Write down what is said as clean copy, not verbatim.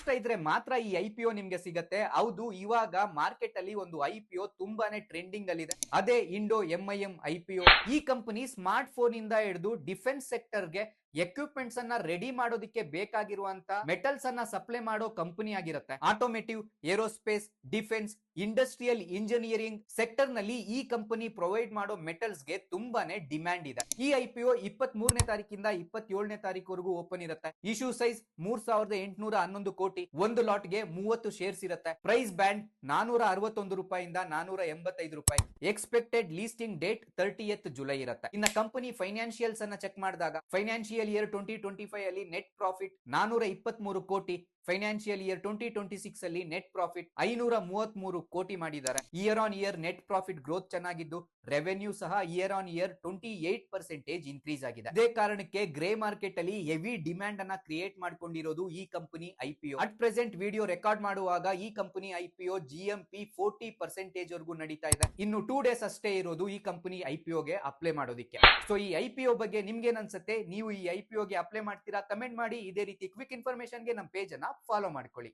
ಅದೃಷ್ಟ ಇದ್ರೆ ಮಾತ್ರ ಈ ಐಪಿಒ ನಿಮ್ಗೆ ಸಿಗತ್ತೆ. ಹೌದು, ಇವಾಗ ಮಾರ್ಕೆಟ್ ಅಲ್ಲಿ ಒಂದು ಐಪಿಒ ತುಂಬಾನೇ ಟ್ರೆಂಡಿಂಗ್ ಅಲ್ಲಿ ಇದೆ. ಅದೇ ಇಂಡೋ ಎಂಐಎಂ ಐಪಿಒ. ಈ ಕಂಪನಿ ಸ್ಮಾರ್ಟ್ ಫೋನ್ ಇಂದ ಹಿಡಿದು ಡಿಫೆನ್ಸ್ ಸೆಕ್ಟರ್ ಗೆ ಎಕ್ವಿಪ್ಮೆಂಟ್ಸ್ ಅನ್ನ ರೆಡಿ ಮಾಡೋದಕ್ಕೆ ಬೇಕಾಗಿರುವಂತ ಮೆಟಲ್ಸ್ ಅನ್ನ ಸಪ್ಲೈ ಮಾಡೋ ಕಂಪನಿ ಆಗಿರುತ್ತೆ. Automotive, aerospace, defence, industrial engineering sector ನಲ್ಲಿ ಈ ಕಂಪನಿ ಪ್ರೊವೈಡ್ ಮಾಡೋ ಮೆಟಲ್ಸ್ ಗೆ ತುಂಬಾನೇ ಡಿಮ್ಯಾಂಡ್ ಇದೆ. ಈ ಐಪಿಒ 23ನೇ ತಾರೀಕಿಂದ 27ನೇ ತಾರೀಕುವರೆಗೂ ಓಪನ್ ಇರುತ್ತೆ. ಇಶ್ಯೂ ಸೈಜ್ 3811 ಕೋಟಿ. ಒಂದು ಲಾಟ್ ಗೆ 30 ಶೇರ್ಸ್ ಇರುತ್ತೆ. ಪ್ರೈಸ್ ಬ್ಯಾಂಡ್ 461 ರೂಪಾಯಿಂದ 485 ರೂಪಾಯಿ. Expected listing date 30th July ಇರುತ್ತೆ. ಇನ್ನ ಕಂಪನಿ ಫೈನಾನ್ಷಿಯಲ್ಸ್ ಅನ್ನ ಚೆಕ್ ಮಾಡಿದಾಗ ಫೈನಾನ್ಷಿಯಲ್ ಇಯರ್ 2025 ಅಲ್ಲಿ ನೆಟ್ ಪ್ರಾಫಿಟ್ 423 ಕೋಟಿ, ಫೈನಾನ್ಷಿಯಲ್ ಇಯರ್ 2026 ಅಲ್ಲಿ ನೆಟ್ ಪ್ರಾಫಿಟ್ 533 ಕೋಟಿ ಮಾಡಿದ್ದಾರೆ. Year on year net profit growth ಚೆನ್ನಾಗಿದ್ದು ರೆವೆನ್ಯೂ ಸಹ ಇಯರ್ ಆನ್ ಇಯರ್ 28% ಇನ್ಕ್ರೀಸ್ ಆಗಿದೆ. ಇದೇ ಕಾರಣಕ್ಕೆ ಗ್ರೇ ಮಾರ್ಕೆಟ್ ಅಲ್ಲಿ ಹೆವಿ ಡಿಮ್ಯಾಂಡ್ ಅನ್ನ ಕ್ರಿಯೇಟ್ ಮಾಡ್ಕೊಂಡಿರೋದು ಈ company IPO. At present video record ಮಾಡುವಾಗ ಈ ಕಂಪನಿ ಐಪಿಒ ಜಿಎಂಪಿ 40% ವರೆಗೂ ನಡೀತಾ ಇದೆ. ಇನ್ನು 2 ಡೇಸ್ ಅಷ್ಟೇ ಇರೋದು ಈ ಕಂಪನಿ ಐಪಿಒಗೆ ಅಪ್ಲೈ ಮಾಡೋದಕ್ಕೆ. ಸೊ ಈ ಐಪಿಒ ಬಗ್ಗೆ ನಿಮ್ಗೆ ಏನ್ ಅನ್ಸುತ್ತೆ? ನೀವು ಈ ಐಪಿಒಗೆ ಅಪ್ಲೈ ಮಾಡ್ತೀರಾ? ಕಮೆಂಟ್ ಮಾಡಿ. ಇದೇ ರೀತಿ ಕ್ವಿಕ್ ಇನ್ಫಾರ್ಮೇಶನ್ ಗೆ ನಮ್ಮ ಪೇಜ್ ಅನ್ನ ಫಾಲೋ ಮಾಡ್ಕೊಳ್ಳಿ.